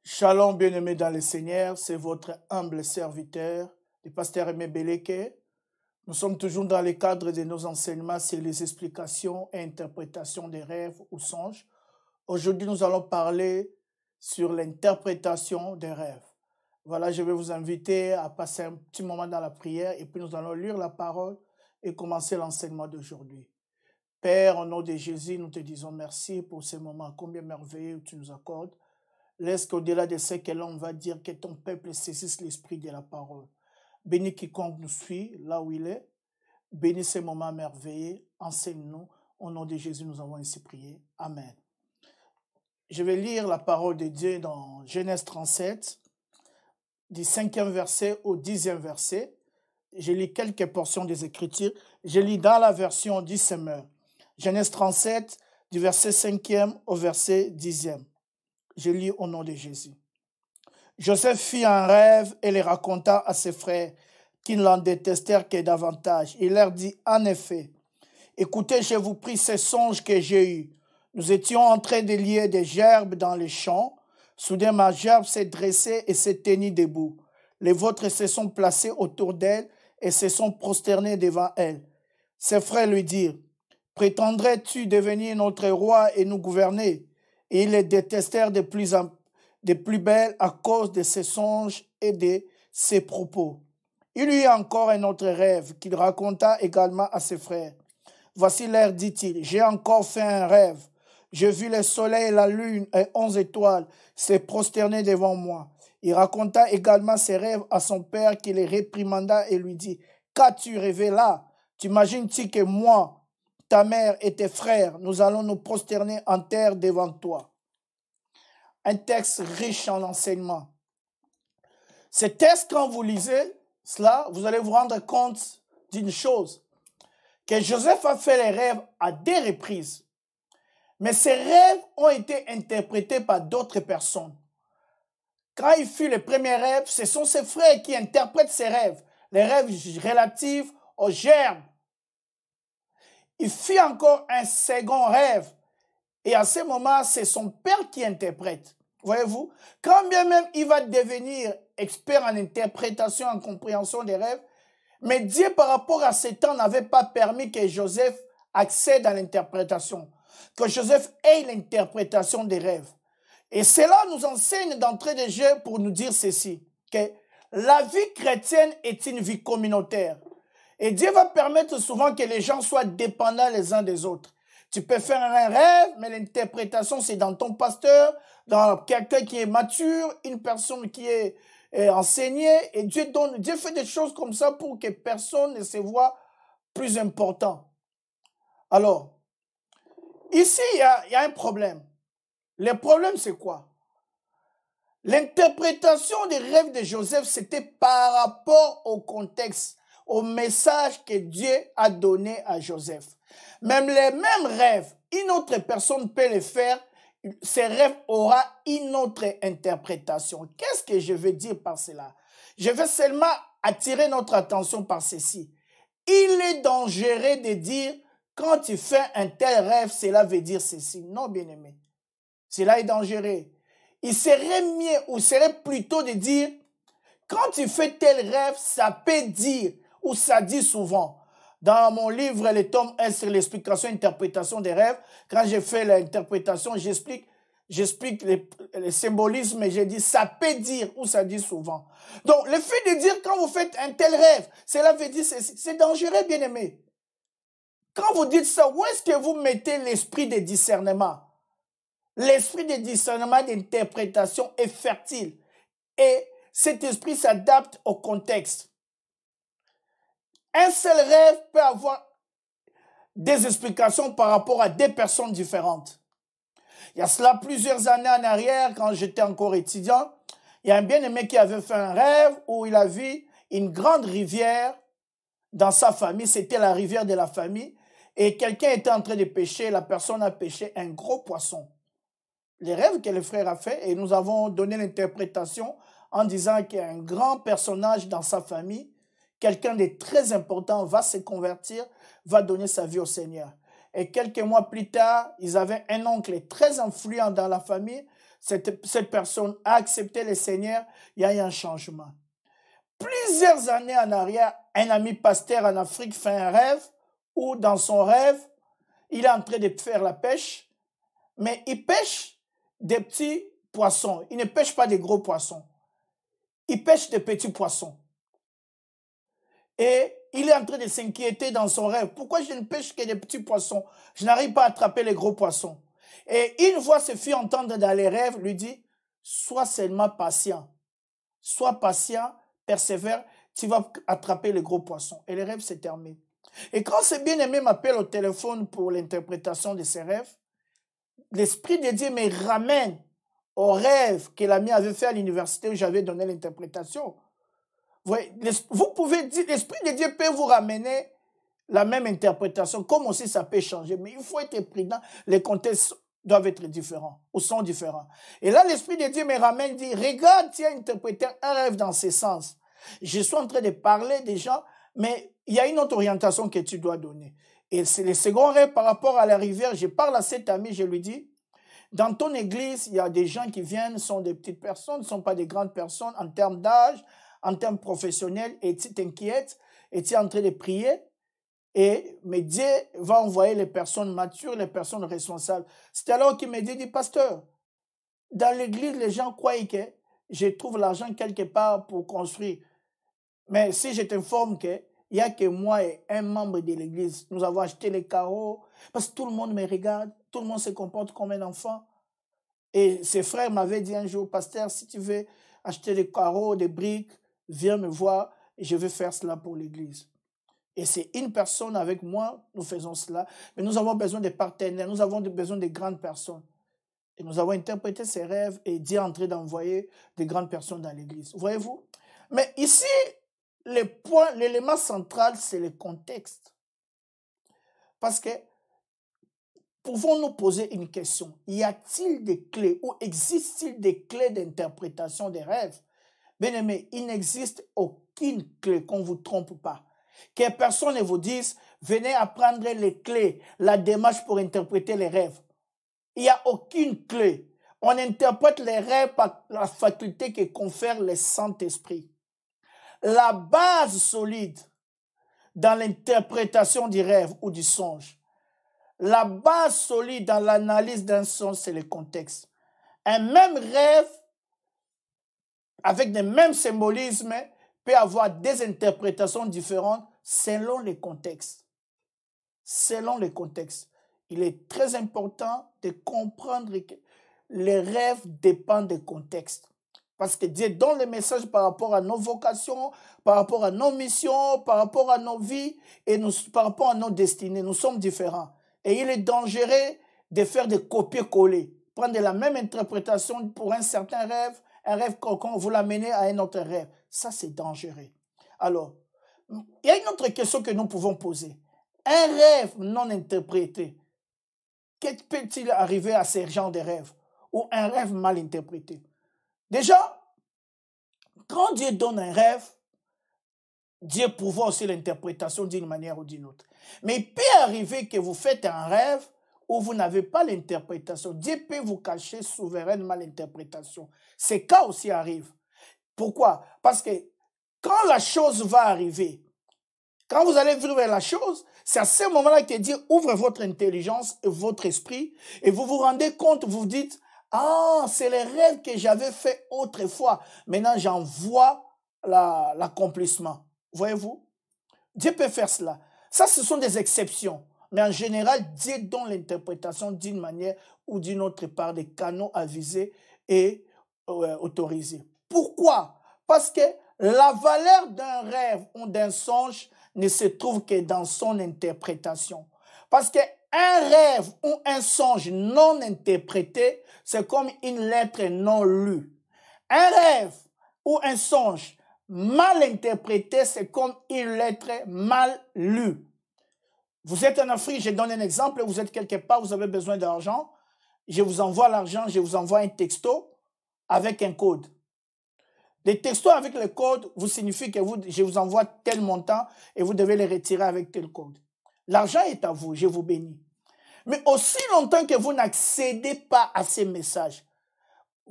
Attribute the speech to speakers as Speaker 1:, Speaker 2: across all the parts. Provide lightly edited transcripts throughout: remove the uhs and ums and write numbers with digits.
Speaker 1: Shalom, bien-aimés dans le Seigneur, c'est votre humble serviteur, le pasteur Aimé Beleke. Nous sommes toujours dans le cadre de nos enseignements sur les explications et interprétations des rêves ou songes. Aujourd'hui, nous allons parler sur l'interprétation des rêves. Voilà, je vais vous inviter à passer un petit moment dans la prière et puis nous allons lire la parole et commencer l'enseignement d'aujourd'hui. Père, au nom de Jésus, nous te disons merci pour ce moment combien merveilleux tu nous accordes. Laisse qu'au-delà de ce que l'on va dire, que ton peuple saisisse l'esprit de la parole. Bénis quiconque nous suit là où il est. Bénis ces moments merveilleux. Enseigne-nous. Au nom de Jésus, nous avons ainsi prié. Amen. Je vais lire la parole de Dieu dans Genèse 37, du 5e verset au 10e verset. Je lis quelques portions des Écritures. Je lis dans la version du Semeur. Genèse 37, du verset 5e au verset 10e. Je lis au nom de Jésus. Joseph fit un rêve et le raconta à ses frères, qui ne l'en détestèrent que davantage. Il leur dit, en effet, écoutez, je vous prie ces songes que j'ai eus. Nous étions en train de lier des gerbes dans les champs. Soudain, ma gerbe s'est dressée et s'est tenue debout. Les vôtres se sont placés autour d'elle et se sont prosternés devant elle. Ses frères lui dirent, prétendrais-tu devenir notre roi et nous gouverner? Et ils les détestèrent de plus belle à cause de ses songes et de ses propos. Il eut encore un autre rêve qu'il raconta également à ses frères. Voici l'air, dit-il, j'ai encore fait un rêve. Je vis le soleil et la lune et 11 étoiles se prosterner devant moi. Il raconta également ses rêves à son père qui les réprimanda et lui dit, qu'as-tu rêvé là? T'imagines-tu que moi, ta mère et tes frères, nous allons nous prosterner en terre devant toi? Un texte riche en enseignements. Ce texte, quand vous lisez cela, vous allez vous rendre compte d'une chose, que Joseph a fait les rêves à des reprises. Mais ces rêves ont été interprétés par d'autres personnes. Quand il fit le premier rêve, ce sont ses frères qui interprètent ces rêves, les rêves relatifs aux gerbes. Il fit encore un second rêve. Et à ce moment, c'est son père qui interprète. Voyez-vous, quand bien même il va devenir expert en interprétation, en compréhension des rêves, mais Dieu, par rapport à ce temps, n'avait pas permis que Joseph accède à l'interprétation, que Joseph ait l'interprétation des rêves. Et cela nous enseigne d'entrée de jeu pour nous dire ceci, que la vie chrétienne est une vie communautaire. Et Dieu va permettre souvent que les gens soient dépendants les uns des autres. Tu peux faire un rêve, mais l'interprétation, c'est dans ton pasteur, dans quelqu'un qui est mature, une personne qui est enseignée. Et Dieu fait des choses comme ça pour que personne ne se voit plus important. Alors, ici, il y a un problème. Le problème, c'est quoi? L'interprétation des rêves de Joseph, c'était par rapport au contexte, au message que Dieu a donné à Joseph. Même les mêmes rêves, une autre personne peut les faire, ces rêves aura une autre interprétation. Qu'est-ce que je veux dire par cela? Je veux seulement attirer notre attention par ceci. Il est dangereux de dire, quand tu fais un tel rêve, cela veut dire ceci. Non, bien-aimé. Cela est dangereux. Il serait mieux ou serait plutôt de dire, quand tu fais tel rêve, ça peut dire, ou ça dit souvent. Dans mon livre, le tome 1 sur l'explication et l'interprétation des rêves, quand j'ai fait l'interprétation, j'explique le symbolisme et j'ai dit, ça peut dire, ou ça dit souvent. Donc, le fait de dire, quand vous faites un tel rêve, cela veut dire, c'est dangereux, bien aimé. Quand vous dites ça, où est-ce que vous mettez l'esprit de discernement? L'esprit de discernement d'interprétation est fertile et cet esprit s'adapte au contexte. Un seul rêve peut avoir des explications par rapport à des personnes différentes. Il y a cela plusieurs années en arrière, quand j'étais encore étudiant, il y a un bien-aimé qui avait fait un rêve où il a vu une grande rivière dans sa famille, c'était la rivière de la famille, et quelqu'un était en train de pêcher, la personne a pêché un gros poisson. Les rêves que le frère a fait, et nous avons donné l'interprétation en disant qu'il y a un grand personnage dans sa famille, quelqu'un de très important va se convertir, va donner sa vie au Seigneur. Et quelques mois plus tard, ils avaient un oncle très influent dans la famille. cette personne a accepté le Seigneur, il y a eu un changement. Plusieurs années en arrière, un ami pasteur en Afrique fait un rêve où dans son rêve, il est en train de faire la pêche, mais il pêche des petits poissons. Il ne pêche pas des gros poissons. Il pêche des petits poissons. Et il est en train de s'inquiéter dans son rêve. Pourquoi je ne pêche que des petits poissons? Je n'arrive pas à attraper les gros poissons. Et une fois, se fit entendre dans les rêves, lui dit, sois seulement patient. Sois patient, persévère, tu vas attraper les gros poissons. Et les rêves se terminent. Et quand ce bien-aimé m'appelle au téléphone pour l'interprétation de ses rêves, l'Esprit de Dieu me ramène au rêve que l'ami avait fait à l'université où j'avais donné l'interprétation. Vous pouvez dire, l'Esprit de Dieu peut vous ramener la même interprétation, comme aussi ça peut changer, mais il faut être prudent, les contextes doivent être différents, ou sont différents. Et là, l'Esprit de Dieu me ramène, dit, regarde, tu as interprété un rêve dans ce sens. Je suis en train de parler des gens, mais il y a une autre orientation que tu dois donner. Et c'est le second rêve par rapport à la rivière. Je parle à cet ami, je lui dis, dans ton église, il y a des gens qui viennent, sont des petites personnes, ne sont pas des grandes personnes en termes d'âge, en termes professionnels, et tu t'inquiètes, et tu es en train de prier, mais Dieu va envoyer les personnes matures, les personnes responsables. C'est alors qu'il me dit, pasteur, dans l'église, les gens croient que je trouve l'argent quelque part pour construire. Mais si je t'informe qu'il n'y a que moi et un membre de l'église, nous avons acheté les carreaux, parce que tout le monde me regarde, tout le monde se comporte comme un enfant. Et ses frères m'avaient dit un jour, pasteur, si tu veux acheter des carreaux, des briques, viens me voir et je vais faire cela pour l'église. Et c'est une personne avec moi, nous faisons cela. Mais nous avons besoin de partenaires, nous avons besoin de grandes personnes. Et nous avons interprété ces rêves et Dieu est en train d'envoyer de grandes personnes dans l'église. Voyez-vous? Mais ici, l'élément central, c'est le contexte. Parce que, pouvons-nous poser une question? Y a-t-il des clés ou existe-t-il des clés d'interprétation des rêves? Bien aimé, il n'existe aucune clé qu'on ne vous trompe pas. Que personne ne vous dise, venez apprendre les clés, la démarche pour interpréter les rêves. Il n'y a aucune clé. On interprète les rêves par la faculté que confère le Saint-Esprit. La base solide dans l'interprétation du rêve ou du songe, la base solide dans l'analyse d'un songe, c'est le contexte. Un même rêve, avec le même symbolisme, peut avoir des interprétations différentes selon les contextes. Selon les contextes. Il est très important de comprendre que les rêves dépendent des contextes. Parce que Dieu donne les messages par rapport à nos vocations, par rapport à nos missions, par rapport à nos vies et par rapport à nos destinées. Nous sommes différents. Et il est dangereux de faire des copier-coller. Prendre la même interprétation pour un certain rêve, un rêve quelconque, vous l'amenez à un autre rêve. Ça, c'est dangereux. Alors, il y a une autre question que nous pouvons poser. Un rêve non interprété, qu'est-ce qui peut-il arriver à ces genres de rêves? Ou un rêve mal interprété? Déjà, quand Dieu donne un rêve, Dieu pourvoit aussi l'interprétation d'une manière ou d'une autre. Mais il peut arriver que vous faites un rêve où vous n'avez pas l'interprétation. Dieu peut vous cacher souverainement l'interprétation. Ces cas aussi arrivent. Pourquoi? Parce que quand la chose va arriver, quand vous allez vivre la chose, c'est à ce moment-là que Dieu ouvre votre intelligence et votre esprit et vous vous rendez compte, vous vous dites, ah, c'est les rêves que j'avais fait autrefois. Maintenant, j'en vois l'accomplissement. Voyez-vous? Dieu peut faire cela. Ça, ce sont des exceptions. Mais en général, Dieu donne l'interprétation d'une manière ou d'une autre par des canaux avisés et autorisés. Pourquoi? Parce que la valeur d'un rêve ou d'un songe ne se trouve que dans son interprétation. Parce qu'un rêve ou un songe non interprété, c'est comme une lettre non lue. Un rêve ou un songe mal interprété, c'est comme une lettre mal lue. Vous êtes en Afrique, je donne un exemple, vous êtes quelque part, vous avez besoin d'argent, je vous envoie l'argent, je vous envoie un texto avec un code. Les textos avec le code vous signifient que je vous envoie tel montant et vous devez les retirer avec tel code. L'argent est à vous, je vous bénis. Mais aussi longtemps que vous n'accédez pas à ces messages,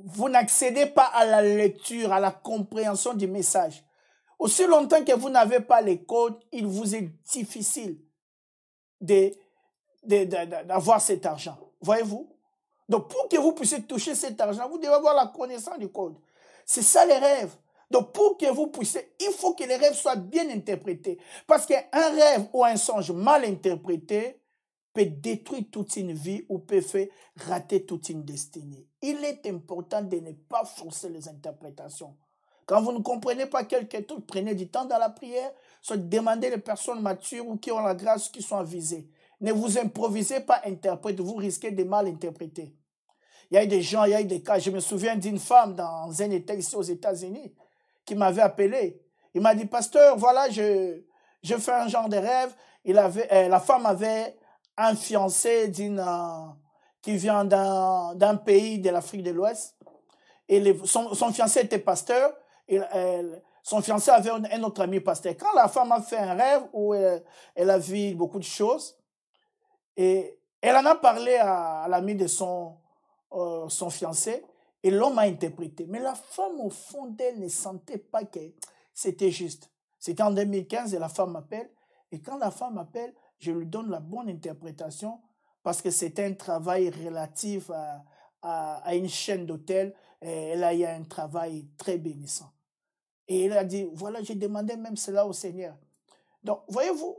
Speaker 1: vous n'accédez pas à la lecture, à la compréhension du message. Aussi longtemps que vous n'avez pas les codes, il vous est difficile d'avoir cet argent. Voyez-vous? Donc, pour que vous puissiez toucher cet argent, vous devez avoir la connaissance du code. C'est ça les rêves. Donc, pour que vous puissiez, il faut que les rêves soient bien interprétés. Parce qu'un rêve ou un songe mal interprété peut détruire toute une vie ou peut faire rater toute une destinée. Il est important de ne pas forcer les interprétations. Quand vous ne comprenez pas quelque chose, prenez du temps dans la prière, soit demandez les personnes matures ou qui ont la grâce qui sont avisées. Ne vous improvisez pas interprète, vous risquez de mal interpréter. Il y a eu des gens, il y a eu des cas. Je me souviens d'une femme dans un État ici aux États-Unis qui m'avait appelé. Il m'a dit, pasteur, voilà, je fais un genre de rêve. La femme avait un fiancé qui vient d'un pays de l'Afrique de l'Ouest. Et son fiancé était pasteur. Son fiancé avait un autre ami pasteur. Quand la femme a fait un rêve où elle a vu beaucoup de choses, et elle en a parlé à l'ami de son fiancé, et l'homme a interprété. Mais la femme, au fond d'elle, ne sentait pas que c'était juste. C'était en 2015 et la femme m'appelle. Et quand la femme m'appelle, je lui donne la bonne interprétation parce que c'était un travail relatif à une chaîne d'hôtels. Elle a eu un travail très bénissant. Et elle a dit, voilà, j'ai demandé même cela au Seigneur. Donc, voyez-vous,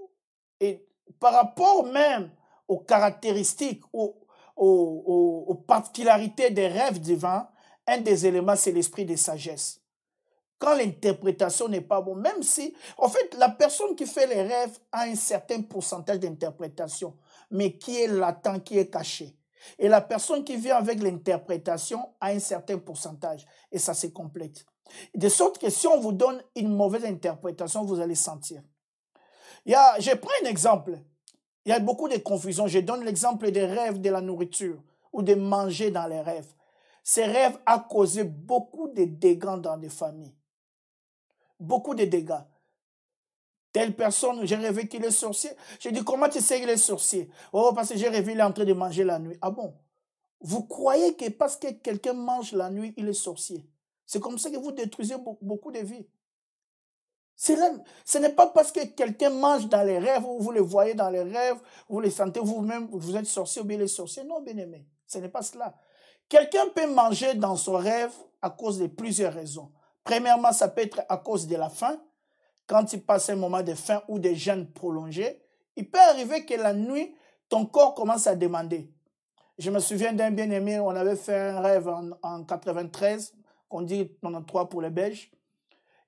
Speaker 1: et par rapport même aux caractéristiques, aux particularités des rêves divins, un des éléments, c'est l'esprit de sagesse. Quand l'interprétation n'est pas bonne, même si, en fait, la personne qui fait les rêves a un certain pourcentage d'interprétation, mais qui est latent, qui est caché. Et la personne qui vient avec l'interprétation a un certain pourcentage, et ça se complète. De sorte que si on vous donne une mauvaise interprétation, vous allez sentir. Je prends un exemple. Il y a beaucoup de confusion. Je donne l'exemple des rêves de la nourriture ou de manger dans les rêves. Ces rêves ont causé beaucoup de dégâts dans des familles. Beaucoup de dégâts. Telle personne, j'ai rêvé qu'il est sorcier. J'ai dit, comment tu sais qu'il est sorcier? Oh, parce que j'ai rêvé qu'il est en train de manger la nuit. Ah bon? Vous croyez que parce que quelqu'un mange la nuit, il est sorcier? C'est comme ça que vous détruisez beaucoup de vies. Ce n'est pas parce que quelqu'un mange dans les rêves, ou vous le voyez dans les rêves, vous le sentez vous-même, vous êtes sorcier ou bien les sorciers. Non, bien-aimé, ce n'est pas cela. Quelqu'un peut manger dans son rêve à cause de plusieurs raisons. Premièrement, ça peut être à cause de la faim. Quand il passe un moment de faim ou de jeûne prolongé, il peut arriver que la nuit, ton corps commence à demander. Je me souviens d'un bien-aimé, on avait fait un rêve en 93, qu'on dit 93 pour les Belges.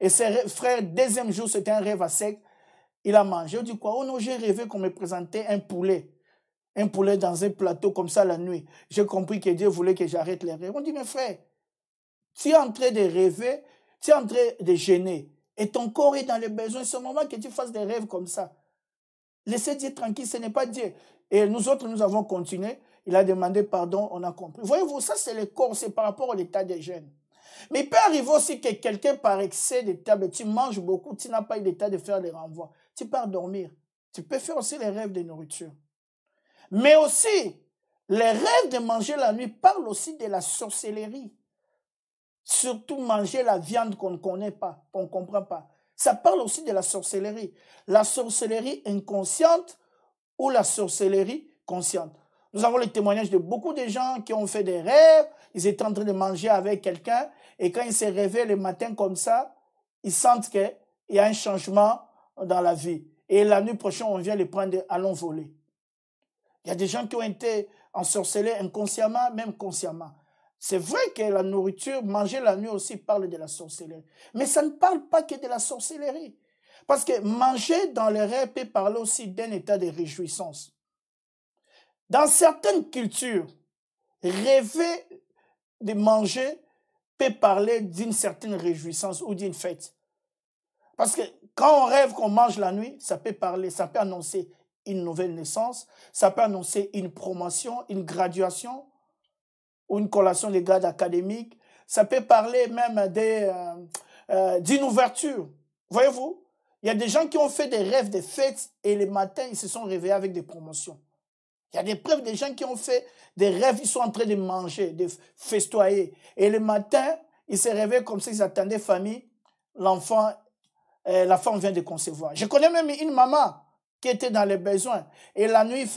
Speaker 1: Et ses frères, deuxième jour, c'était un rêve à sec. Il a mangé. Il dit quoi? Oh non, j'ai rêvé qu'on me présentait un poulet. Un poulet dans un plateau comme ça la nuit. J'ai compris que Dieu voulait que j'arrête les rêves. On dit, mais frère, tu es en train de rêver, tu es en train de gêner. Et ton corps est dans les besoins. C'est le moment que tu fasses des rêves comme ça. Laissez Dieu tranquille, ce n'est pas Dieu. Et nous autres, nous avons continué. Il a demandé pardon, on a compris. Voyez-vous, ça c'est le corps, c'est par rapport à l'état des jeunes. Mais il peut arriver aussi que quelqu'un, par excès de table, tu manges beaucoup, tu n'as pas eu l'état de faire les renvois. Tu pars dormir. Tu peux faire aussi les rêves de nourriture. Mais aussi, les rêves de manger la nuit parlent aussi de la sorcellerie. Surtout manger la viande qu'on ne connaît pas, qu'on ne comprend pas. Ça parle aussi de la sorcellerie. La sorcellerie inconsciente ou la sorcellerie consciente. Nous avons les témoignages de beaucoup de gens qui ont fait des rêves, ils étaient en train de manger avec quelqu'un, et quand ils se réveillent le matin comme ça, ils sentent qu'il y a un changement dans la vie. Et la nuit prochaine, on vient les prendre, allons voler. Il y a des gens qui ont été ensorcelés inconsciemment, même consciemment. C'est vrai que la nourriture, manger la nuit aussi parle de la sorcellerie. Mais ça ne parle pas que de la sorcellerie. Parce que manger dans les rêves peut parler aussi d'un état de réjouissance. Dans certaines cultures, rêver de manger peut parler d'une certaine réjouissance ou d'une fête. Parce que quand on rêve qu'on mange la nuit, ça peut parler, ça peut annoncer une nouvelle naissance, ça peut annoncer une promotion, une graduation ou une collation de grades académiques. Ça peut parler même d'une ouverture. Voyez-vous, il y a des gens qui ont fait des rêves de fêtes et le matin, ils se sont réveillés avec des promotions. Il y a des preuves des gens qui ont fait des rêves, ils sont en train de manger, de festoyer. Et le matin, ils se réveillent comme s'ils attendaient famille. L'enfant, la femme vient de concevoir. Je connais même une maman qui était dans les besoins. Et la nuit,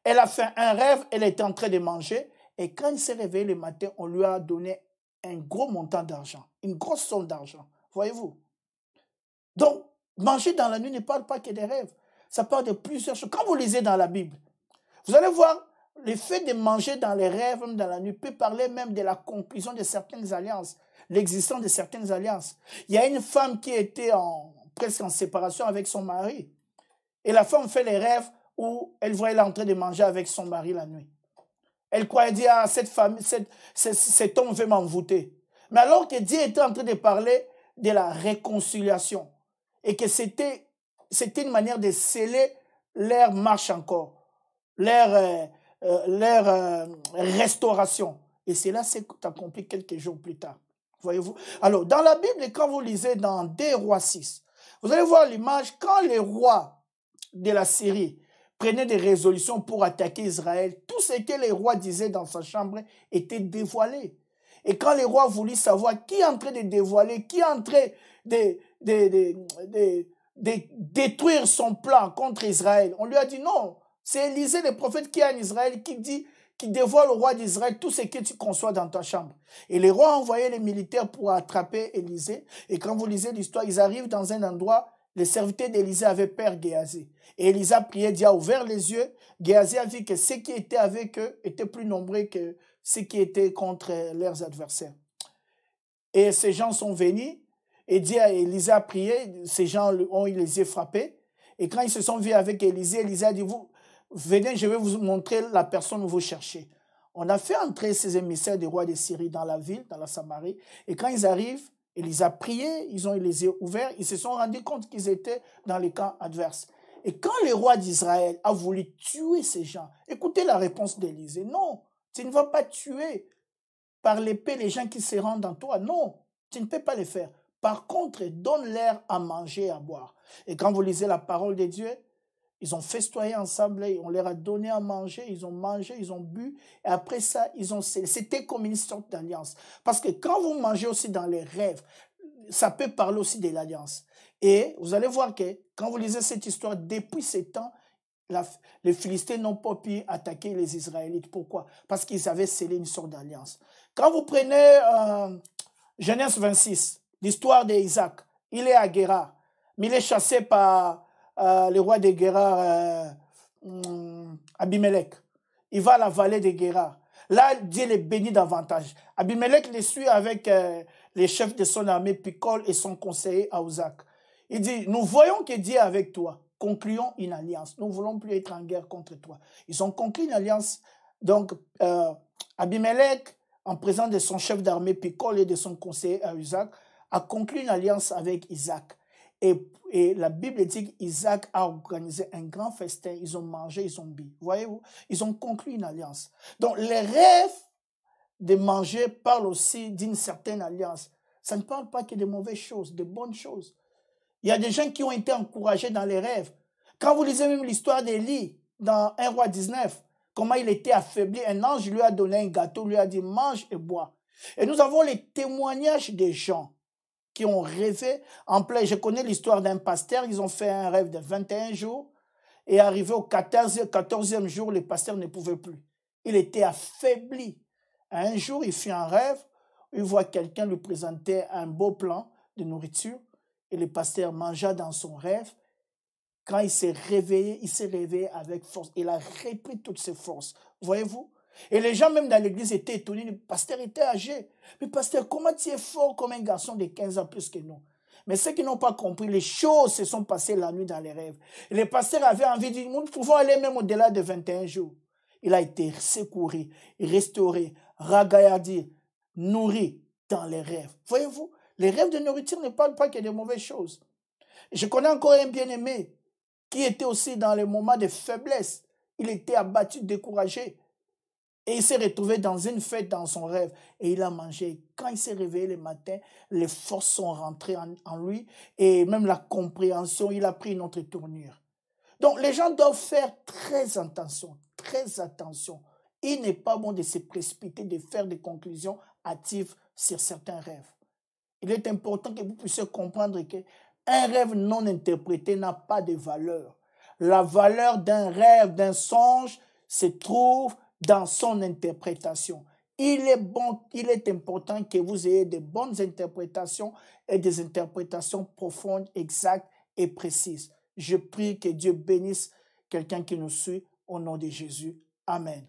Speaker 1: elle a fait un rêve, elle était en train de manger. Et quand il s'est réveillé le matin, on lui a donné un gros montant d'argent, une grosse somme d'argent. Voyez-vous? Donc, manger dans la nuit ne parle pas que des rêves. Ça parle de plusieurs choses. Quand vous lisez dans la Bible, vous allez voir, le fait de manger dans les rêves, même dans la nuit, peut parler même de la conclusion de certaines alliances, l'existence de certaines alliances. Il y a une femme qui était presque en séparation avec son mari. Et la femme fait les rêves où elle voyait en train de manger avec son mari la nuit. Elle croyait dire, ah, cet homme veut m'envoûter. Mais alors que Dieu était en train de parler de la réconciliation et que c'était une manière de sceller leur marche encore, leur restauration. Et cela s'est accompli quelques jours plus tard. Voyez-vous? Alors, dans la Bible, quand vous lisez dans 2 Rois 6, vous allez voir l'image quand les rois de la Syrie prenaient des résolutions pour attaquer Israël, tout ce que les rois disaient dans sa chambre était dévoilé. Et quand les rois voulaient savoir qui est en train de dévoiler, qui est en train de détruire son plan contre Israël, on lui a dit non, c'est Élisée le prophète qui est en Israël qui dévoile au roi d'Israël tout ce que tu conçois dans ta chambre. Et les rois envoyaient les militaires pour attraper Élisée. Et quand vous lisez l'histoire, ils arrivent dans un endroit, les serviteurs d'Élisée avaient peur Géasi. Et Élisée priait, Dieu a ouvert les yeux. Géasi a vu que ceux qui étaient avec eux étaient plus nombreux que ceux qui étaient contre leurs adversaires. Et ces gens sont venus, et Dieu a Élisée a prié, ces gens ont les yeux frappés. Et quand ils se sont vus avec Élisée, Élisée a dit, vous, venez, je vais vous montrer la personne que vous cherchez. On a fait entrer ces émissaires des rois de Syrie dans la ville, dans la Samarie. Et quand ils arrivent, Élisée a prié, ils ont les yeux ouverts, ils se sont rendus compte qu'ils étaient dans les camps adverses. Et quand le roi d'Israël a voulu tuer ces gens, écoutez la réponse d'Élisée. Non, tu ne vas pas tuer par l'épée les gens qui se rendent en toi. Non, tu ne peux pas le faire. Par contre, donne-leur à manger et à boire. Et quand vous lisez la parole de Dieu, ils ont festoyé ensemble, on leur a donné à manger, ils ont mangé, ils ont bu, et après ça, c'était comme une sorte d'alliance. Parce que quand vous mangez aussi dans les rêves, ça peut parler aussi de l'alliance. Et vous allez voir que quand vous lisez cette histoire, depuis ces temps, les Philistins n'ont pas pu attaquer les Israélites. Pourquoi? Parce qu'ils avaient scellé une sorte d'alliance. Quand vous prenez Genèse 26, l'histoire d'Isaac, il est à Guérar, mais il est chassé par le roi de Guérar, Abimelech. Il va à la vallée de Guérar. Là, Dieu les bénit davantage. Abimelech les suit avec les chefs de son armée, Picol et son conseiller Aouzak. Il dit, nous voyons que Dieu est avec toi. Concluons une alliance. Nous ne voulons plus être en guerre contre toi. Ils ont conclu une alliance. Donc, Abimelech, en présence de son chef d'armée Picol et de son conseiller Aouzak, a conclu une alliance avec Isaac. Et la Bible dit qu'Isaac a organisé un grand festin. Ils ont mangé, ils ont bu. Voyez-vous? Ils ont conclu une alliance. Donc, les rêves de manger parlent aussi d'une certaine alliance. Ça ne parle pas que de mauvaises choses, de bonnes choses. Il y a des gens qui ont été encouragés dans les rêves. Quand vous lisez même l'histoire d'Élie, dans 1 roi 19, comment il était affaibli, un ange lui a donné un gâteau, lui a dit mange et bois. Et nous avons les témoignages des gens qui ont rêvé en plein. Je connais l'histoire d'un pasteur, ils ont fait un rêve de 21 jours et arrivé au 14e jour, le pasteur ne pouvait plus. Il était affaibli. Un jour, il fit un rêve, il voit quelqu'un lui présenter un beau plan de nourriture et le pasteur mangea dans son rêve. Quand il s'est réveillé avec force. Il a repris toutes ses forces. Voyez-vous? Et les gens même dans l'église étaient étonnés. Le pasteur était âgé. Mais pasteur, comment tu es fort comme un garçon de 15 ans plus que nous? Mais ceux qui n'ont pas compris, les choses se sont passées la nuit dans les rêves. Et le pasteur avait envie de dire, nous pouvons aller même au-delà de 21 jours. Il a été secouru, restauré, ragaillardi, nourri dans les rêves. Voyez-vous? Les rêves de nourriture ne parlent pas que de mauvaises choses. Je connais encore un bien-aimé qui était aussi dans les moments de faiblesse. Il était abattu, découragé. Et il s'est retrouvé dans une fête dans son rêve. Et il a mangé. Quand il s'est réveillé le matin, les forces sont rentrées en lui. Et même la compréhension, il a pris une autre tournure. Donc les gens doivent faire très attention. très attention. Il n'est pas bon de se précipiter, de faire des conclusions hâtives sur certains rêves. Il est important que vous puissiez comprendre qu'un rêve non interprété n'a pas de valeur. La valeur d'un rêve, d'un songe, se trouve dans son interprétation. Il est important que vous ayez de bonnes interprétations et des interprétations profondes, exactes et précises. Je prie que Dieu bénisse quelqu'un qui nous suit au nom de Jésus. Amen.